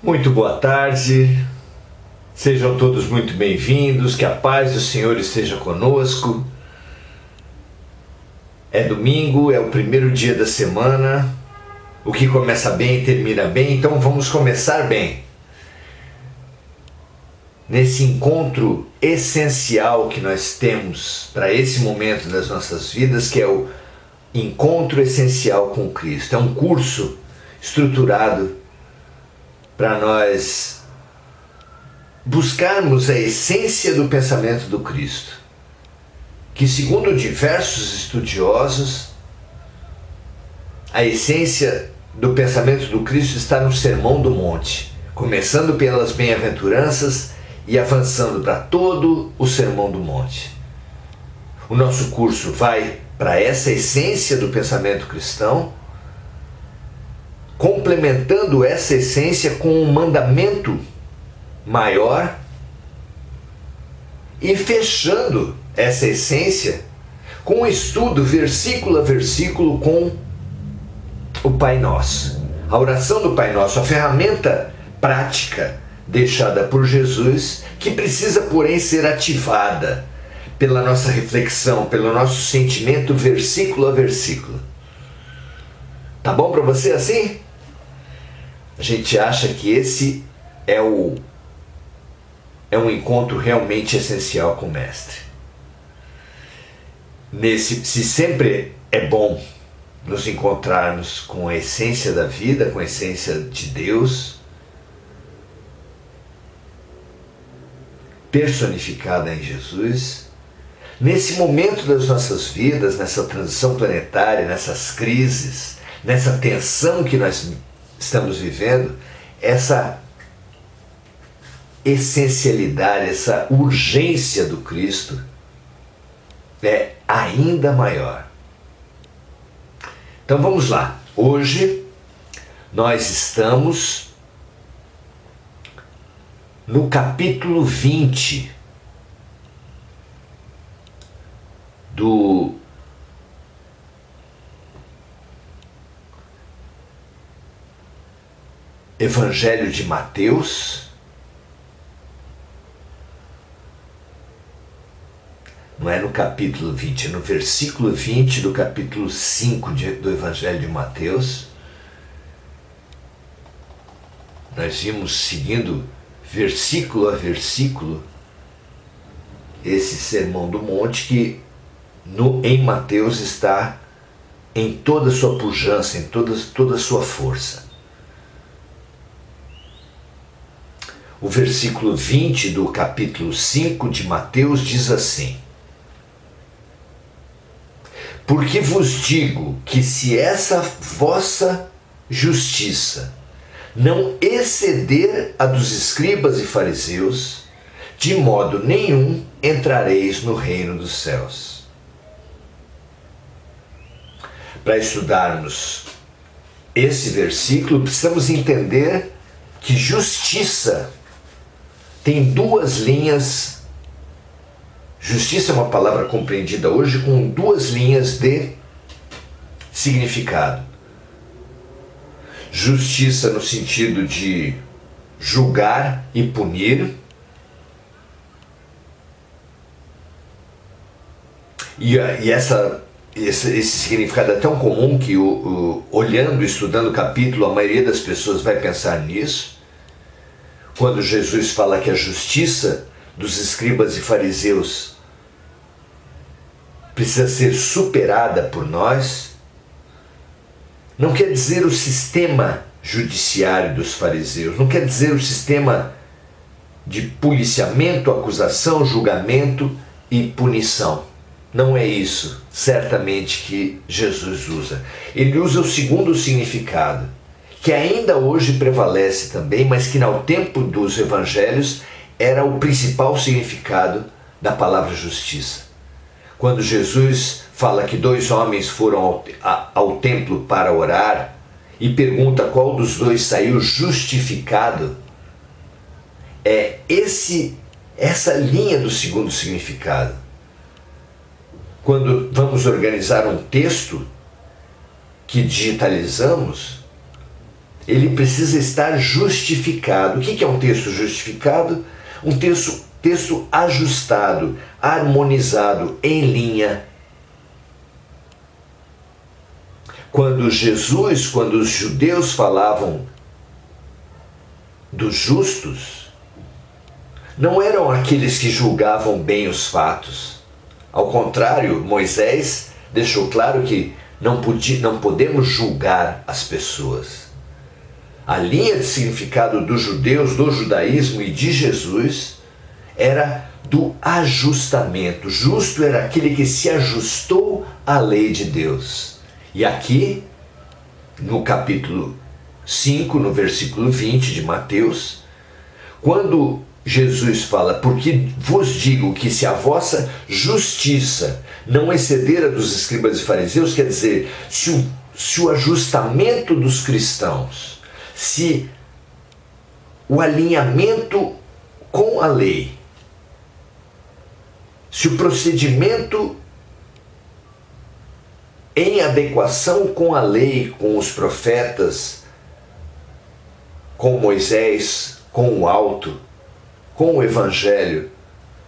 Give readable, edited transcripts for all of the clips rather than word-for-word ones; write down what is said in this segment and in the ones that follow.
Muito boa tarde, sejam todos muito bem-vindos, que a paz do Senhor esteja conosco. É domingo, é o primeiro dia da semana, o que começa bem termina bem, então vamos começar bem. Nesse encontro essencial que nós temos para esse momento das nossas vidas, que é o encontro essencial com Cristo. É um curso estruturado para nós buscarmos a essência do pensamento do Cristo, que, segundo diversos estudiosos, a essência do pensamento do Cristo está no Sermão do Monte, começando pelas bem-aventuranças e avançando para todo o Sermão do Monte. O nosso curso vai para essa essência do pensamento cristão, complementando essa essência com um mandamento maior e fechando essa essência com um estudo versículo a versículo com o Pai Nosso. A oração do Pai Nosso, a ferramenta prática deixada por Jesus, que precisa, porém, ser ativada pela nossa reflexão, pelo nosso sentimento, versículo a versículo. Tá bom para você assim? A gente acha que esse é um encontro realmente essencial com o Mestre. Se sempre é bom nos encontrarmos com a essência da vida, com a essência de Deus, personificada em Jesus, nesse momento das nossas vidas, nessa transição planetária, nessas crises, nessa tensão que nós estamos vivendo, essa essencialidade, essa urgência do Cristo é ainda maior. Então vamos lá. Hoje nós estamos no capítulo 20 do Evangelho de Mateus. Não é no capítulo 20, é no versículo 20 do capítulo 5 do Evangelho de Mateus. Nós vimos seguindo versículo a versículo esse Sermão do Monte que em Mateus está em toda a sua pujança, em toda a sua força. O versículo 20 do capítulo 5 de Mateus diz assim: porque vos digo que se essa vossa justiça não exceder a dos escribas e fariseus, de modo nenhum entrareis no reino dos céus. Para estudarmos esse versículo, precisamos entender que justiça tem duas linhas. Justiça é uma palavra compreendida hoje com duas linhas de significado. Justiça no sentido de julgar e punir. E esse significado é tão comum que, olhando, estudando o capítulo, a maioria das pessoas vai pensar nisso. Quando Jesus fala que a justiça dos escribas e fariseus precisa ser superada por nós, não quer dizer o sistema judiciário dos fariseus, não quer dizer o sistema de policiamento, acusação, julgamento e punição. Não é isso, certamente, que Jesus usa. Ele usa o segundo significado, que ainda hoje prevalece também, mas que no tempo dos evangelhos era o principal significado da palavra justiça. Quando Jesus fala que dois homens foram ao templo para orar e pergunta qual dos dois saiu justificado, é essa linha do segundo significado. Quando vamos organizar um texto que digitalizamos, ele precisa estar justificado. O que é um texto justificado? Um texto ajustado, harmonizado, em linha. Quando os judeus falavam dos justos, não eram aqueles que julgavam bem os fatos. Ao contrário, Moisés deixou claro que não podemos julgar as pessoas. A linha de significado dos judeus, do judaísmo e de Jesus era do ajustamento. Justo era aquele que se ajustou à lei de Deus. E aqui, no capítulo 5, no versículo 20 de Mateus, quando Jesus fala: porque vos digo que se a vossa justiça não exceder a dos escribas e fariseus, quer dizer, se o ajustamento dos cristãos, se o alinhamento com a lei, se o procedimento em adequação com a lei, com os profetas, com Moisés, com o alto, com o evangelho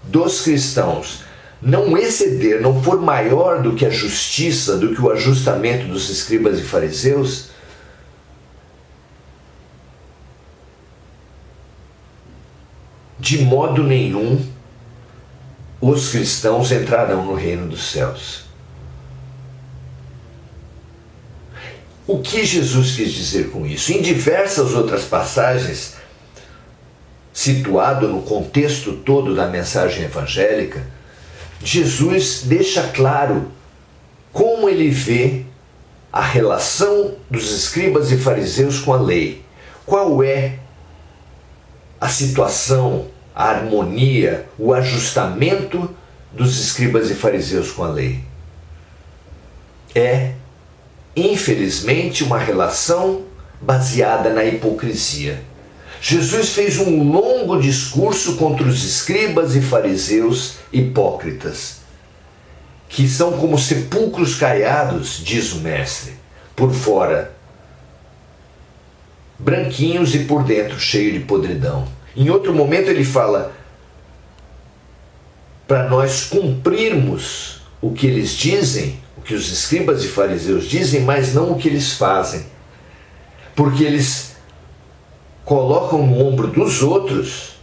dos cristãos, não exceder, não for maior do que a justiça, do que o ajustamento dos escribas e fariseus, de modo nenhum os cristãos entrarão no reino dos céus. O que Jesus quis dizer com isso? Em diversas outras passagens, situado no contexto todo da mensagem evangélica, Jesus deixa claro como ele vê a relação dos escribas e fariseus com a lei. Qual é a situação, a harmonia, o ajustamento dos escribas e fariseus com a lei? É, infelizmente, uma relação baseada na hipocrisia. Jesus fez um longo discurso contra os escribas e fariseus hipócritas, que são como sepulcros caiados, diz o mestre, por fora branquinhos e por dentro cheio de podridão. Em outro momento ele fala para nós cumprirmos o que eles dizem, o que os escribas e fariseus dizem, mas não o que eles fazem. Porque eles colocam no ombro dos outros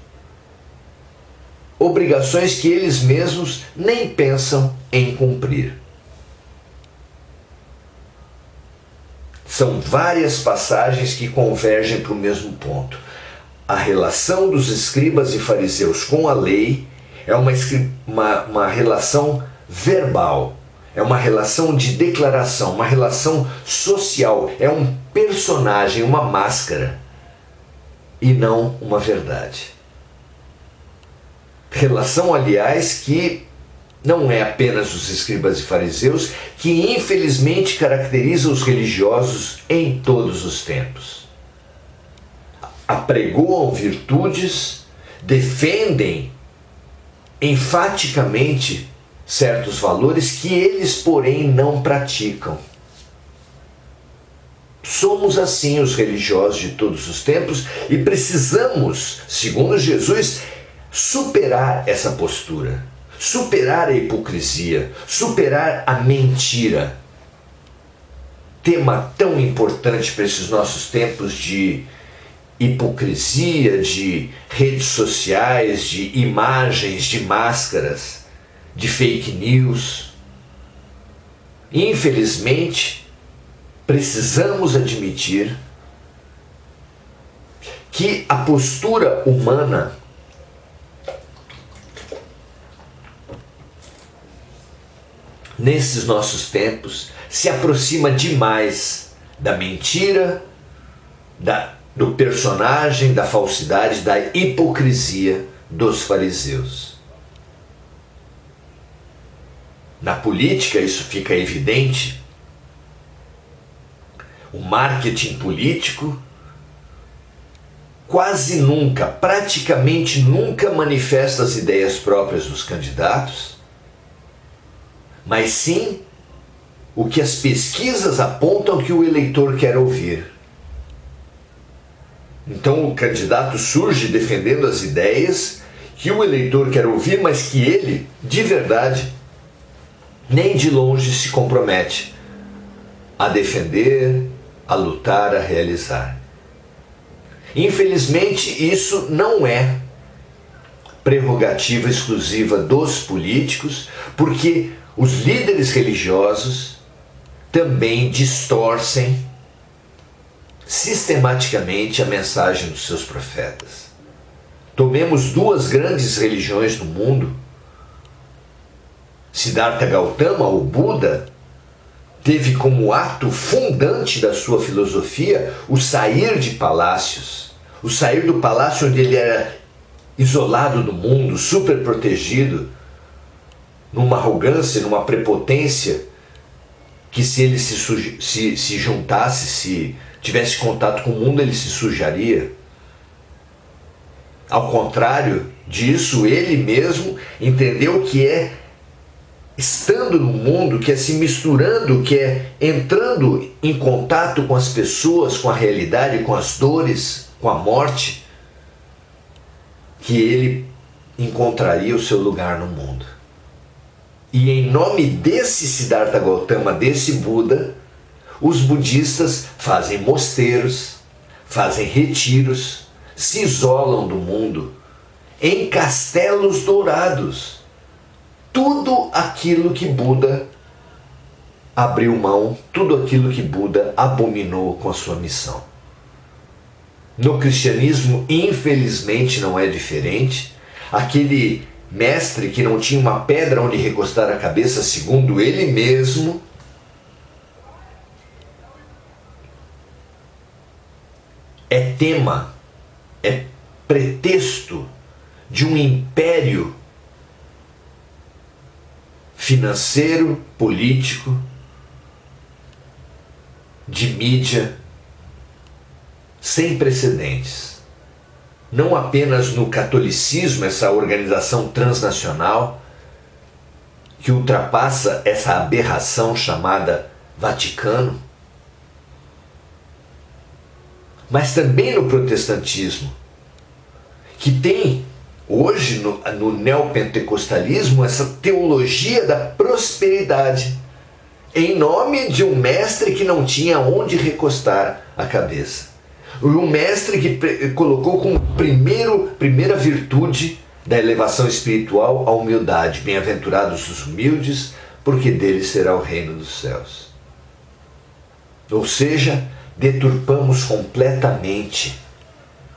obrigações que eles mesmos nem pensam em cumprir. São várias passagens que convergem para o mesmo ponto. A relação dos escribas e fariseus com a lei é uma relação verbal, é uma relação de declaração, uma relação social, é um personagem, uma máscara, e não uma verdade. Relação, aliás, que não é apenas os escribas e fariseus, que infelizmente caracteriza os religiosos em todos os tempos. Apregoam virtudes, defendem enfaticamente certos valores que eles, porém, não praticam. Somos assim os religiosos de todos os tempos e precisamos, segundo Jesus, superar essa postura, superar a hipocrisia, superar a mentira. Tema tão importante para esses nossos tempos de hipocrisia, de redes sociais, de imagens, de máscaras, de fake news. Infelizmente, precisamos admitir que a postura humana nesses nossos tempos se aproxima demais da mentira, do personagem, da falsidade, da hipocrisia dos fariseus. Na política isso fica evidente. O marketing político quase nunca, praticamente nunca manifesta as ideias próprias dos candidatos, mas sim o que as pesquisas apontam que o eleitor quer ouvir. Então o candidato surge defendendo as ideias que o eleitor quer ouvir, mas que ele, de verdade, nem de longe se compromete a defender, a lutar, a realizar. Infelizmente, isso não é prerrogativa exclusiva dos políticos, porque os líderes religiosos também distorcem sistematicamente a mensagem dos seus profetas. Tomemos duas grandes religiões do mundo. Siddhartha Gautama, o Buda, teve como ato fundante da sua filosofia o sair de palácios, o sair do palácio onde ele era isolado do mundo, super protegido, numa arrogância, numa prepotência, que se ele se juntasse, se tivesse contato com o mundo, ele se sujaria. Ao contrário disso, ele mesmo entendeu que é estando no mundo, que é se misturando, que é entrando em contato com as pessoas, com a realidade, com as dores, com a morte, que ele encontraria o seu lugar no mundo. E em nome desse Siddhartha Gautama, desse Buda, os budistas fazem mosteiros, fazem retiros, se isolam do mundo em castelos dourados. Tudo aquilo que Buda abriu mão, tudo aquilo que Buda abominou com a sua missão. No cristianismo, infelizmente, não é diferente. Aquele mestre que não tinha uma pedra onde recostar a cabeça, segundo ele mesmo, é tema, é pretexto de um império financeiro, político, de mídia, sem precedentes. Não apenas no catolicismo, essa organização transnacional que ultrapassa essa aberração chamada Vaticano, mas também no protestantismo, que tem hoje no neopentecostalismo essa teologia da prosperidade, em nome de um mestre que não tinha onde recostar a cabeça. Um mestre que colocou como primeira virtude da elevação espiritual a humildade. Bem-aventurados os humildes, porque deles será o reino dos céus. Ou seja, deturpamos completamente,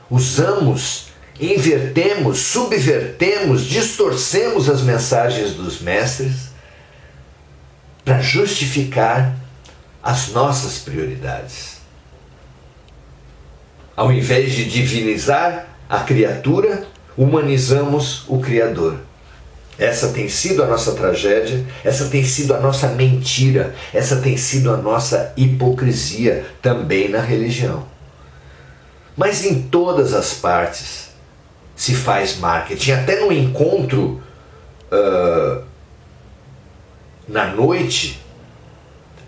usamos, invertemos, subvertemos, distorcemos as mensagens dos mestres para justificar as nossas prioridades. Ao invés de divinizar a criatura, humanizamos o Criador. Essa tem sido a nossa tragédia, essa tem sido a nossa mentira, essa tem sido a nossa hipocrisia também na religião. Mas em todas as partes se faz marketing. Até no encontro na noite,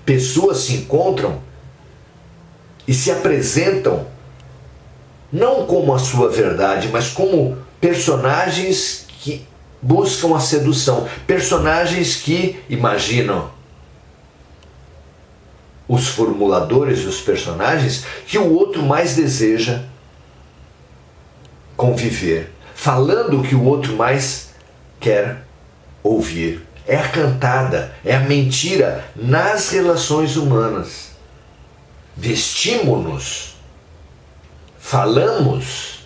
pessoas se encontram e se apresentam não como a sua verdade, mas como personagens que buscam a sedução, personagens que imaginam os formuladores dos personagens que o outro mais deseja conviver, falando o que o outro mais quer ouvir. É a cantada, é a mentira nas relações humanas. Vestimos-nos, falamos,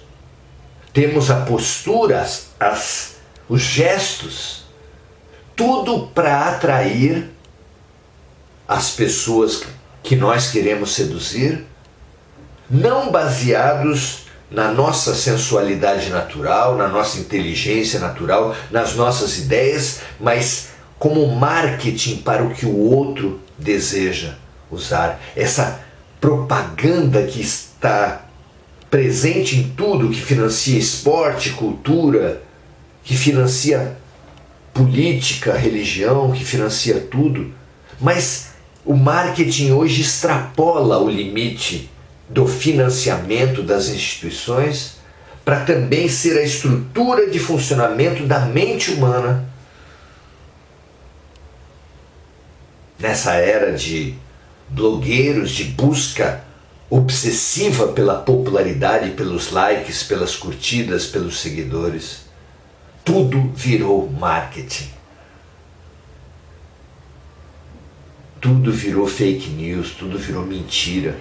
temos a postura, os gestos, tudo para atrair as pessoas que nós queremos seduzir, não baseados na nossa sensualidade natural, na nossa inteligência natural, nas nossas ideias, mas como marketing para o que o outro deseja usar. Essa propaganda que está presente em tudo, que financia esporte, cultura, que financia política, religião, que financia tudo. Mas o marketing hoje extrapola o limite do financiamento das instituições para também ser a estrutura de funcionamento da mente humana. Nessa era de blogueiros, de busca obsessiva pela popularidade, pelos likes, pelas curtidas, pelos seguidores, tudo virou marketing. Tudo virou fake news, tudo virou mentira.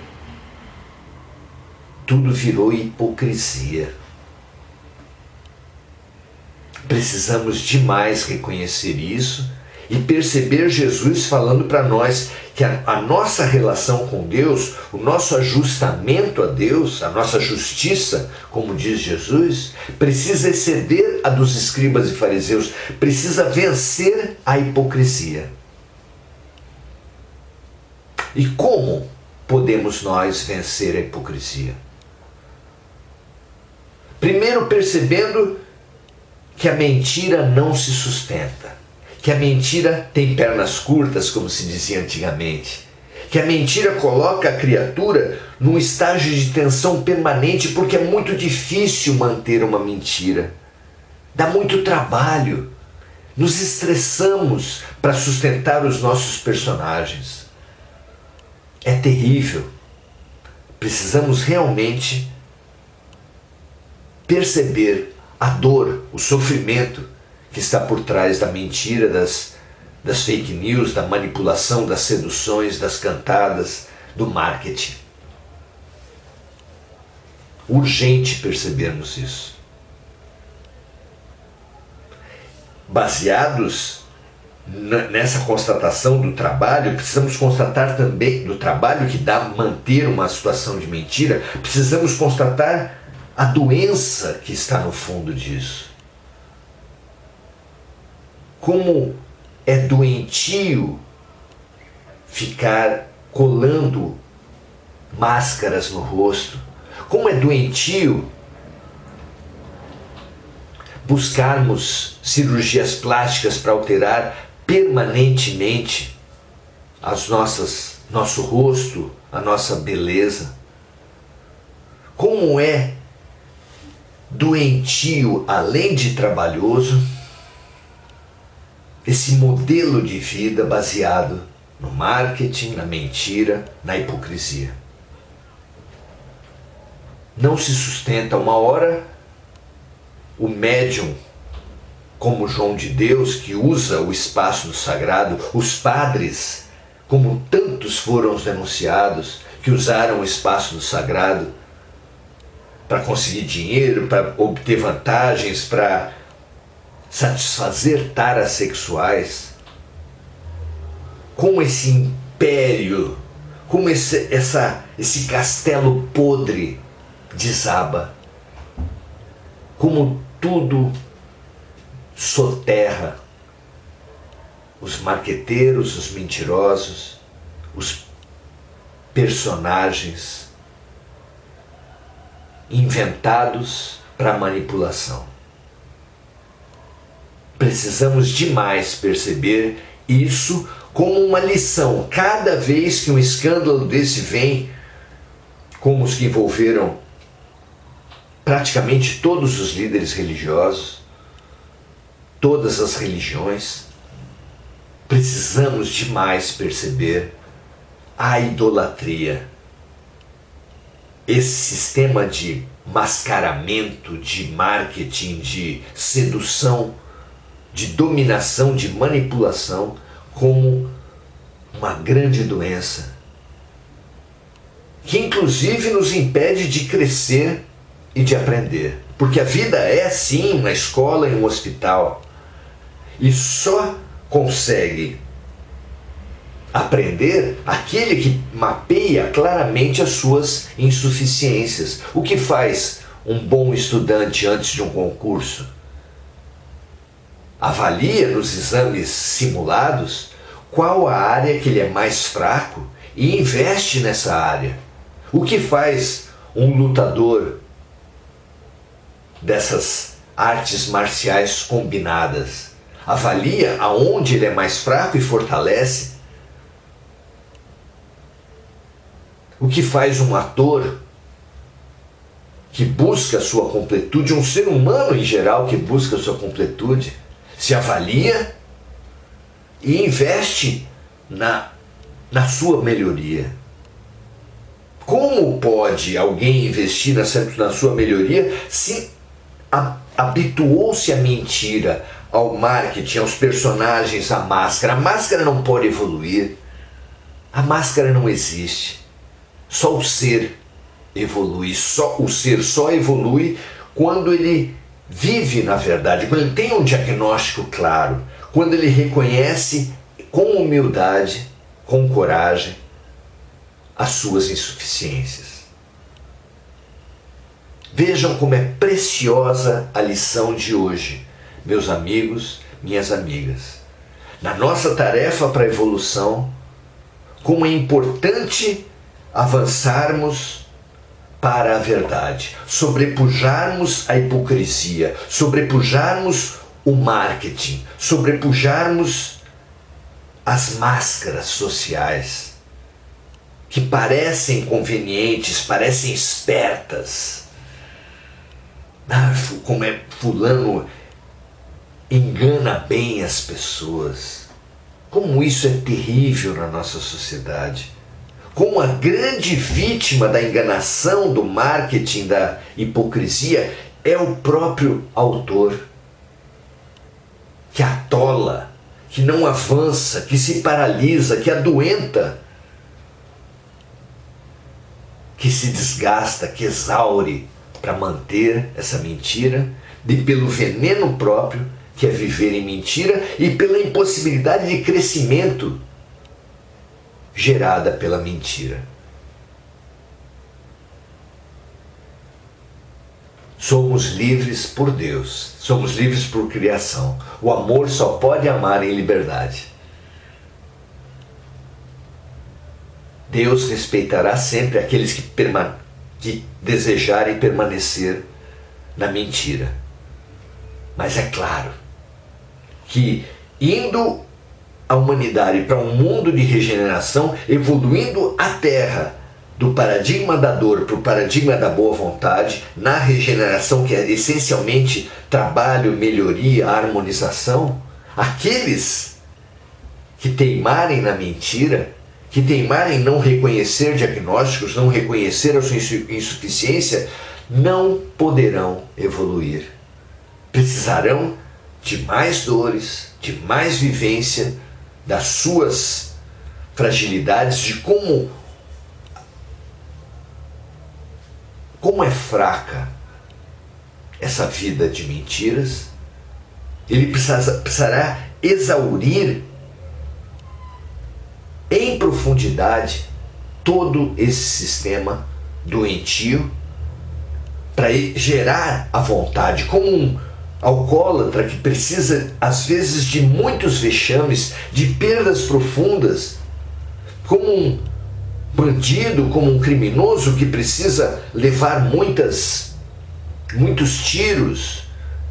Tudo virou hipocrisia. Precisamos demais reconhecer isso e perceber Jesus falando para nós que a nossa relação com Deus, o nosso ajustamento a Deus, a nossa justiça, como diz Jesus, precisa exceder a dos escribas e fariseus, precisa vencer a hipocrisia. E como podemos nós vencer a hipocrisia? Primeiro, percebendo que a mentira não se sustenta, que a mentira tem pernas curtas, como se dizia antigamente, que a mentira coloca a criatura num estágio de tensão permanente, porque é muito difícil manter uma mentira, dá muito trabalho, nos estressamos para sustentar os nossos personagens. É terrível. Precisamos realmente perceber a dor, o sofrimento que está por trás da mentira, das fake news, da manipulação, das seduções, das cantadas, do marketing. Urgente percebermos isso. Baseados nessa constatação do trabalho, precisamos constatar também do trabalho que dá manter uma situação de mentira, precisamos constatar a doença que está no fundo disso. Como é doentio ficar colando máscaras no rosto. Como é doentio buscarmos cirurgias plásticas para alterar permanentemente nosso rosto, a nossa beleza. Como é doentio, além de trabalhoso, esse modelo de vida baseado no marketing, na mentira, na hipocrisia. Não se sustenta. Uma hora, o médium, como João de Deus, que usa o espaço do sagrado, os padres, como tantos foram os denunciados, que usaram o espaço do sagrado para conseguir dinheiro, para obter vantagens, para satisfazer taras sexuais. Como esse império, como esse castelo podre desaba, como tudo soterra os marqueteiros, os mentirosos, os personagens inventados para manipulação. Precisamos demais perceber isso como uma lição. Cada vez que um escândalo desse vem, como os que envolveram praticamente todos os líderes religiosos, todas as religiões, precisamos demais perceber a idolatria. Esse sistema de mascaramento, de marketing, de sedução, de dominação, de manipulação, como uma grande doença, que inclusive nos impede de crescer e de aprender. Porque a vida é sim uma escola e um hospital, e só consegue aprender aquele que mapeia claramente as suas insuficiências. O que faz um bom estudante antes de um concurso? Avalia nos exames simulados qual a área que ele é mais fraco e investe nessa área. O que faz um lutador dessas artes marciais combinadas? Avalia aonde ele é mais fraco e fortalece. O que faz um ator que busca a sua completude, um ser humano em geral que busca a sua completude, se avalia e investe na sua melhoria. Como pode alguém investir na sua melhoria se habituou-se à mentira, ao marketing, aos personagens, à máscara? A máscara não pode evoluir. A máscara não existe. Só o ser evolui. O ser só evolui quando ele vive na verdade, quando ele tem um diagnóstico claro, quando ele reconhece com humildade, com coragem, as suas insuficiências. Vejam como é preciosa a lição de hoje, meus amigos, minhas amigas. Na nossa tarefa para a evolução, como é importante avançarmos para a verdade, sobrepujarmos a hipocrisia, sobrepujarmos o marketing, sobrepujarmos as máscaras sociais que parecem convenientes, parecem espertas. Como é fulano engana bem as pessoas. Como isso é terrível na nossa sociedade. Como a grande vítima da enganação, do marketing, da hipocrisia é o próprio autor, que atola, que não avança, que se paralisa, que adoenta, que se desgasta, que exaure para manter essa mentira, e pelo veneno próprio, que é viver em mentira, e pela impossibilidade de crescimento gerada pela mentira. Somos livres por Deus, somos livres por criação. O amor só pode amar em liberdade. Deus respeitará sempre aqueles que desejarem permanecer na mentira. Mas é claro que indo a humanidade para um mundo de regeneração, evoluindo a Terra do paradigma da dor para o paradigma da boa vontade, na regeneração que é essencialmente trabalho, melhoria, harmonização, aqueles que teimarem na mentira, que teimarem em não reconhecer diagnósticos, não reconhecer a sua insuficiência, não poderão evoluir. Precisarão de mais dores, de mais vivência das suas fragilidades, de como é fraca essa vida de mentiras. Ele precisará exaurir em profundidade todo esse sistema doentio para gerar a vontade, como um alcoólatra que precisa às vezes de muitos vexames, de perdas profundas, como um bandido, como um criminoso que precisa levar muitos tiros,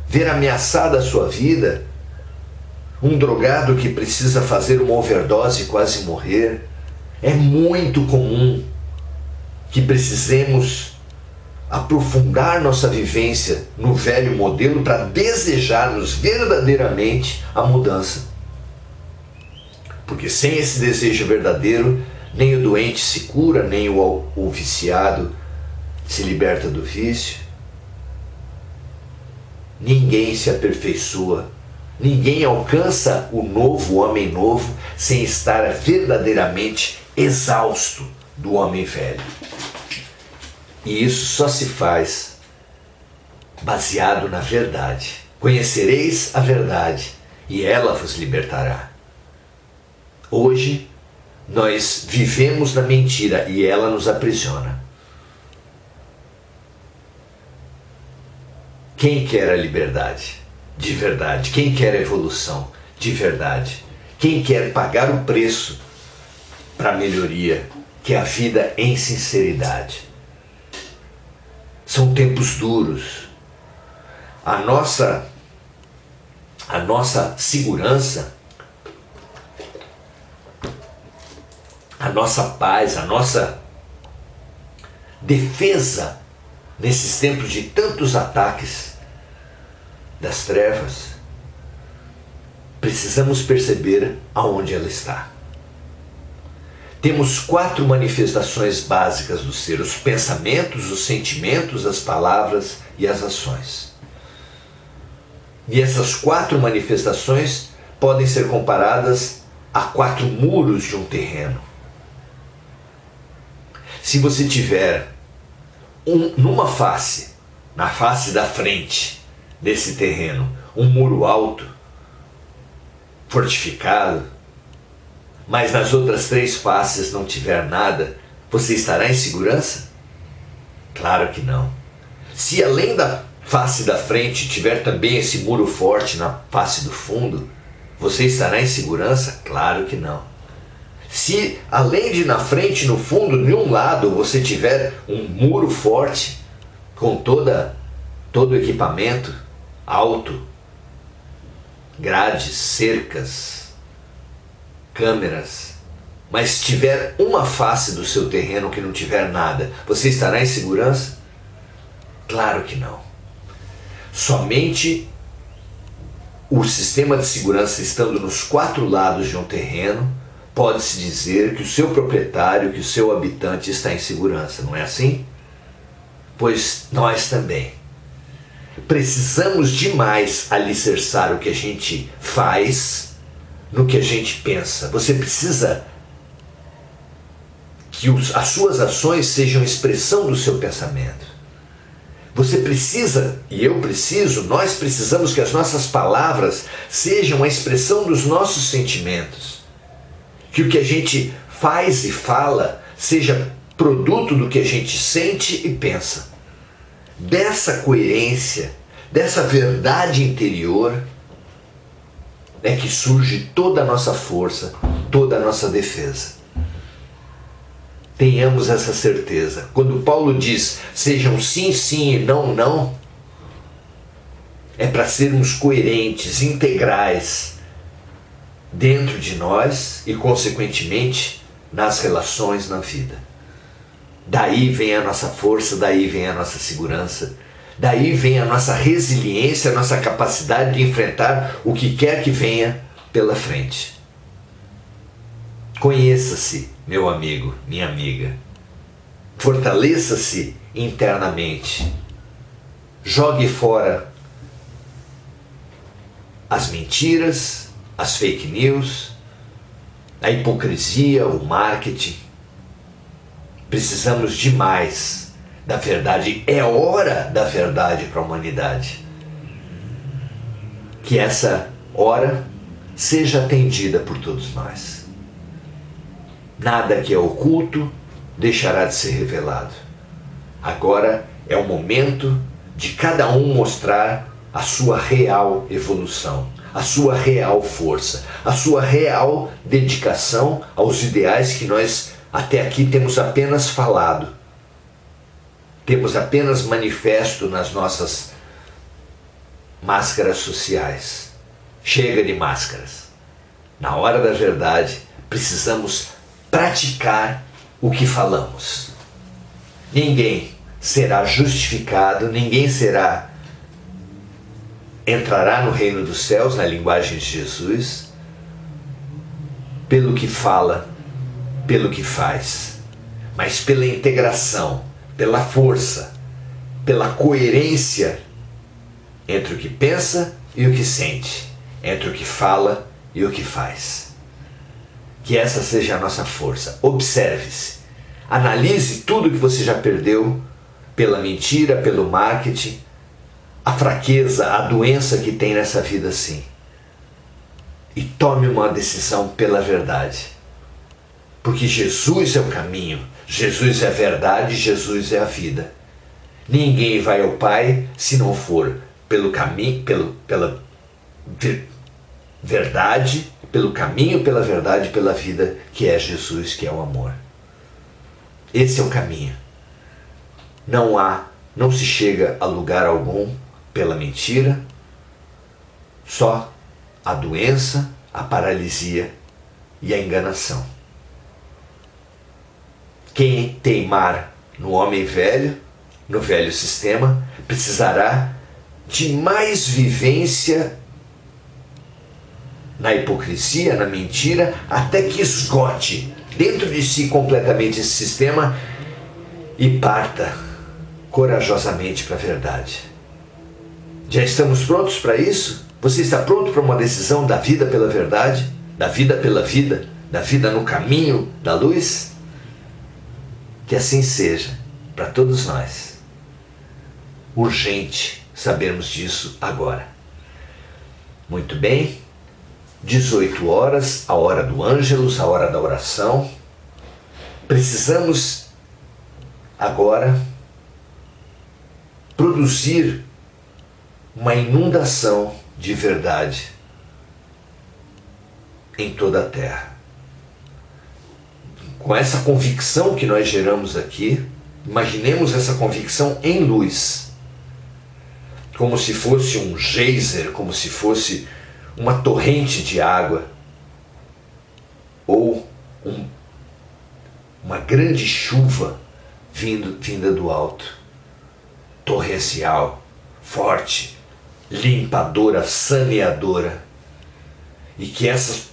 ver ameaçada a sua vida, um drogado que precisa fazer uma overdose e quase morrer. É muito comum que precisemos aprofundar nossa vivência no velho modelo para desejarmos verdadeiramente a mudança. Porque sem esse desejo verdadeiro, nem o doente se cura, nem o viciado se liberta do vício. Ninguém se aperfeiçoa, ninguém alcança o novo, o homem novo, sem estar verdadeiramente exausto do homem velho. E isso só se faz baseado na verdade. Conhecereis a verdade e ela vos libertará. Hoje, nós vivemos na mentira e ela nos aprisiona. Quem quer a liberdade de verdade? Quem quer a evolução de verdade? Quem quer pagar o preço para a melhoria, que é a vida em sinceridade? São tempos duros. A nossa segurança, a nossa paz, a nossa defesa nesses tempos de tantos ataques das trevas, precisamos perceber aonde ela está. Temos 4 manifestações básicas do ser: os pensamentos, os sentimentos, as palavras e as ações. E essas 4 manifestações podem ser comparadas a 4 muros de um terreno. Se você tiver numa face, na face da frente desse terreno, um muro alto, fortificado, mas nas outras 3 faces não tiver nada, você estará em segurança? Claro que não. Se além da face da frente tiver também esse muro forte na face do fundo, você estará em segurança? Claro que não. Se além de na frente e no fundo, de um lado, você tiver um muro forte, com todo o equipamento alto, grades, cercas, câmeras, mas tiver uma face do seu terreno que não tiver nada, você estará em segurança? Claro que não. Somente o sistema de segurança estando nos 4 lados de um terreno, pode-se dizer que o seu proprietário, que o seu habitante está em segurança, não é assim? Pois nós também. Precisamos demais alicerçar o que a gente faz no que a gente pensa. Você precisa que as suas ações sejam expressão do seu pensamento. Você precisa, e eu preciso, nós precisamos que as nossas palavras sejam a expressão dos nossos sentimentos. Que o que a gente faz e fala seja produto do que a gente sente e pensa. Dessa coerência, dessa verdade interior, é que surge toda a nossa força, toda a nossa defesa. Tenhamos essa certeza. Quando Paulo diz, sejam sim, sim e não, não, é para sermos coerentes, integrais, dentro de nós e, consequentemente, nas relações na vida. Daí vem a nossa força, daí vem a nossa segurança, daí vem a nossa resiliência, a nossa capacidade de enfrentar o que quer que venha pela frente. Conheça-se, meu amigo, minha amiga. Fortaleça-se internamente. Jogue fora as mentiras, as fake news, a hipocrisia, o marketing. Precisamos demais da verdade. É hora da verdade para a humanidade. Que essa hora seja atendida por todos nós. Nada que é oculto deixará de ser revelado. Agora é o momento de cada um mostrar a sua real evolução, a sua real força, a sua real dedicação aos ideais que nós até aqui temos apenas falado, temos apenas manifesto nas nossas máscaras sociais. Chega de máscaras. Na hora da verdade, precisamos praticar o que falamos. Ninguém será justificado, ninguém entrará no reino dos céus, na linguagem de Jesus, pelo que fala, pelo que faz, mas pela integração, pela força, pela coerência entre o que pensa e o que sente, entre o que fala e o que faz. Que essa seja a nossa força. Observe-se, analise tudo que você já perdeu pela mentira, pelo marketing, a fraqueza, a doença que tem nessa vida assim. E tome uma decisão pela verdade. Porque Jesus é o caminho, Jesus é a verdade, Jesus é a vida. Ninguém vai ao Pai se não for pelo caminho, pela verdade, pelo caminho, pela verdade, pela vida, que é Jesus, que é o amor. Esse é o caminho. Não se chega a lugar algum pela mentira, só a doença, a paralisia e a enganação. Quem teimar no homem velho, no velho sistema, precisará de mais vivência na hipocrisia, na mentira, até que esgote dentro de si completamente esse sistema e parta corajosamente para a verdade. Já estamos prontos para isso? Você está pronto para uma decisão da vida pela verdade? Da vida pela vida? Da vida no caminho da luz? Que assim seja para todos nós. Urgente sabermos disso agora. Muito bem. 18 horas, a hora do Ângelus, a hora da oração. Precisamos agora produzir uma inundação de verdade em toda a terra. Com essa convicção que nós geramos aqui, imaginemos essa convicção em luz, como se fosse um geyser, como se fosse uma torrente de água, ou uma grande chuva vinda do alto, torrencial, forte, limpadora, saneadora, e que essa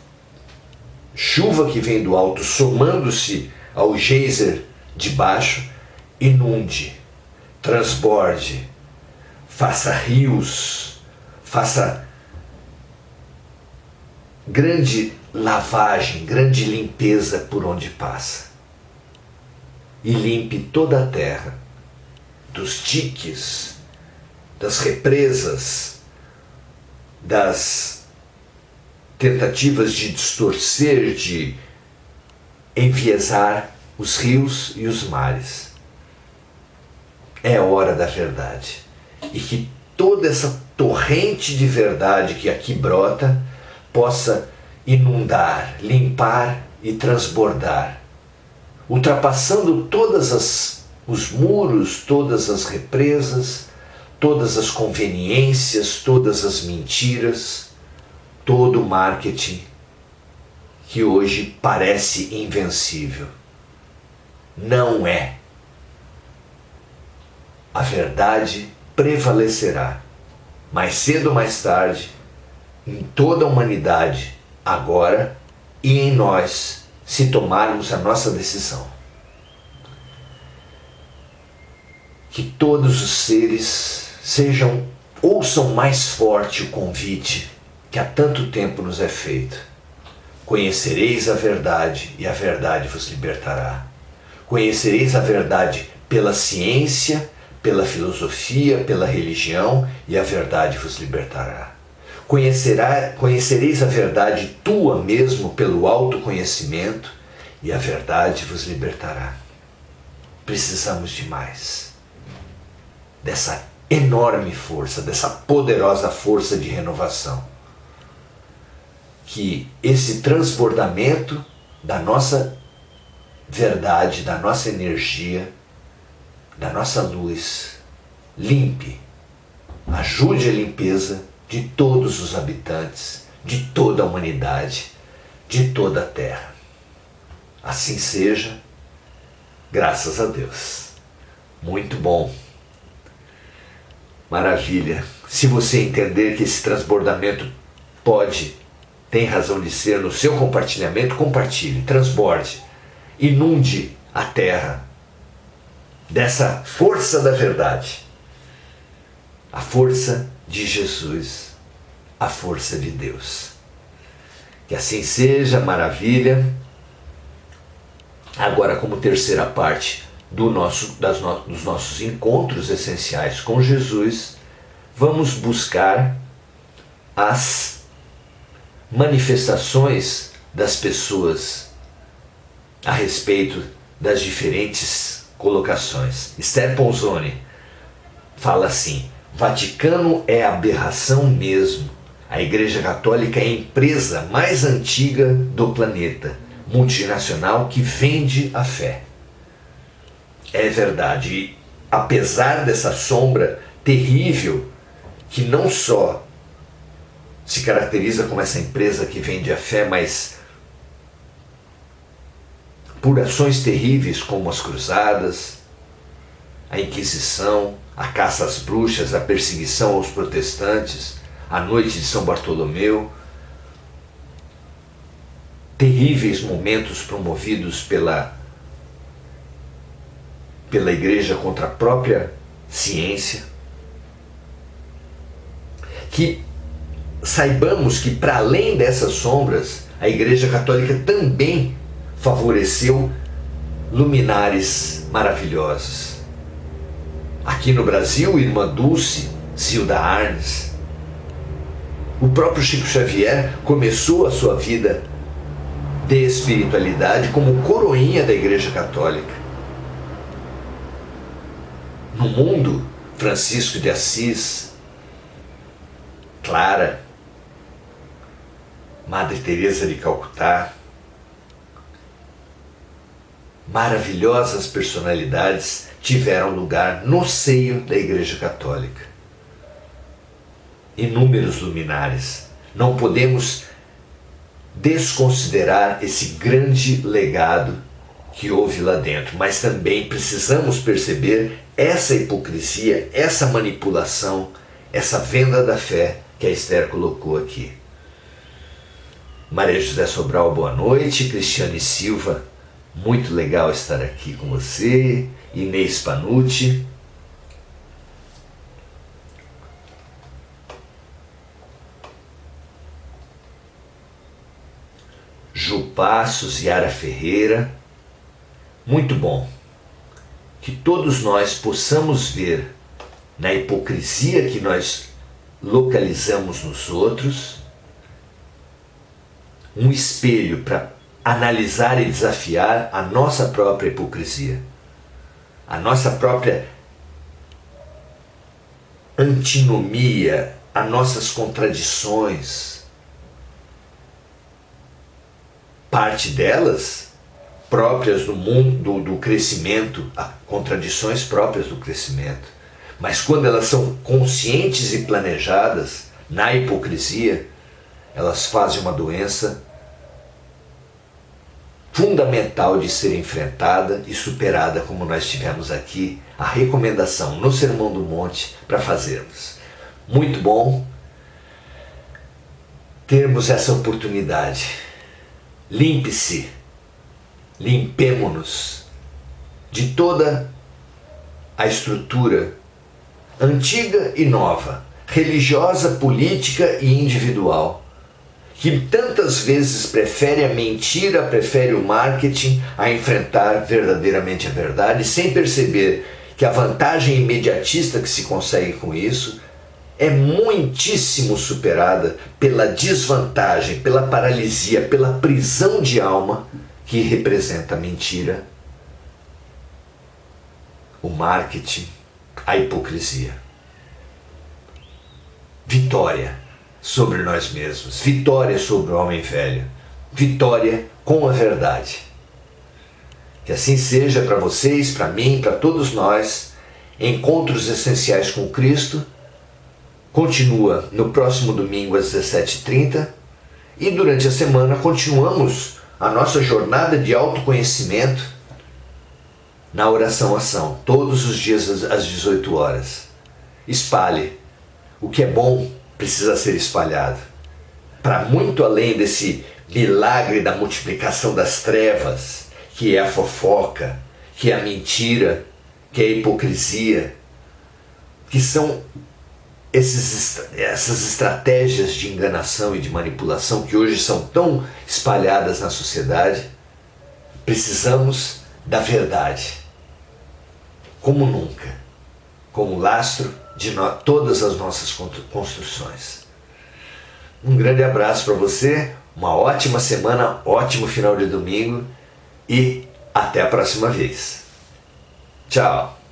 chuva que vem do alto, somando-se ao geyser de baixo, inunde, transborde, faça rios, faça grande lavagem, grande limpeza por onde passa. E limpe toda a terra dos diques, das represas, das tentativas de distorcer, de enviesar os rios e os mares. É hora da verdade. E que toda essa torrente de verdade que aqui brota possa inundar, limpar e transbordar, ultrapassando todos os muros, todas as represas, todas as conveniências, todas as mentiras, todo o marketing que hoje parece invencível. Não é. A verdade prevalecerá, mais cedo ou mais tarde, em toda a humanidade, agora e em nós, se tomarmos a nossa decisão. Que todos os seres ouçam mais forte o convite que há tanto tempo nos é feito. Conhecereis a verdade e a verdade vos libertará. Conhecereis a verdade pela ciência, pela filosofia, pela religião, e a verdade vos libertará. Conhecereis a verdade tua mesmo pelo autoconhecimento, e a verdade vos libertará. Precisamos de mais dessa enorme força, dessa poderosa força de renovação. Que esse transbordamento da nossa verdade, da nossa energia, da nossa luz, limpe, ajude a limpeza de todos os habitantes, de toda a humanidade, de toda a terra. Assim seja, graças a Deus. Muito bom. Maravilha. Se você entender que esse transbordamento tem razão de ser no seu compartilhamento, compartilhe, transborde, inunde a terra dessa força da verdade, a força de Jesus, a força de Deus. Que assim seja, maravilha. Agora, como terceira parte dos nossos encontros essenciais com Jesus, vamos buscar as manifestações das pessoas a respeito das diferentes colocações. Esther Ponzoni fala assim: Vaticano é aberração mesmo. A Igreja Católica é a empresa mais antiga do planeta, multinacional que vende a fé. É verdade, e apesar dessa sombra terrível, que não só se caracteriza como essa empresa que vende a fé, mas por ações terríveis como as cruzadas, a Inquisição, a caça às bruxas, a perseguição aos protestantes, a noite de São Bartolomeu, terríveis momentos promovidos pela Igreja contra a própria ciência. Que saibamos que, para além dessas sombras, a Igreja Católica também favoreceu luminares maravilhosos. Aqui no Brasil, Irmã Dulce, Zilda Arnes. O próprio Chico Xavier começou a sua vida de espiritualidade como coroinha da Igreja Católica. No mundo, Francisco de Assis, Clara, Madre Teresa de Calcutá, maravilhosas personalidades tiveram lugar no seio da Igreja Católica. Inúmeros luminares. Não podemos desconsiderar esse grande legado que houve lá dentro, mas também precisamos perceber essa hipocrisia, essa manipulação, essa venda da fé que a Esther colocou aqui. Maria José Sobral, boa noite. Cristiane Silva, muito legal estar aqui com você. Inês Panucci. Ju Passos, Yara Ferreira. Muito bom que todos nós possamos ver na hipocrisia que nós localizamos nos outros um espelho para analisar e desafiar a nossa própria hipocrisia, a nossa própria antinomia, as nossas contradições. Parte delas próprias do mundo do crescimento, contradições próprias do crescimento. Mas quando elas são conscientes e planejadas na hipocrisia, elas fazem uma doença fundamental de ser enfrentada e superada, como nós tivemos aqui a recomendação no Sermão do Monte para fazermos. Muito bom termos essa oportunidade. Limpe-se, limpemo-nos de toda a estrutura antiga e nova, religiosa, política e individual, que tantas vezes prefere a mentira, prefere o marketing a enfrentar verdadeiramente a verdade, sem perceber que a vantagem imediatista que se consegue com isso é muitíssimo superada pela desvantagem, pela paralisia, pela prisão de alma que representa a mentira, o marketing, a hipocrisia. Vitória sobre nós mesmos, vitória sobre o homem velho, vitória com a verdade. Que assim seja para vocês, para mim, para todos nós. Encontros Essenciais com Cristo continua no próximo domingo às 17h30 e durante a semana continuamos a nossa jornada de autoconhecimento na oração-ação, todos os dias às 18 horas. Espalhe. O que é bom precisa ser espalhado. Para muito além desse milagre da multiplicação das trevas, que é a fofoca, que é a mentira, que é a hipocrisia, que são essas estratégias de enganação e de manipulação que hoje são tão espalhadas na sociedade. Precisamos da verdade, como nunca, como lastro de todas as nossas construções. Um grande abraço para você, uma ótima semana, ótimo final de domingo e até a próxima vez. Tchau!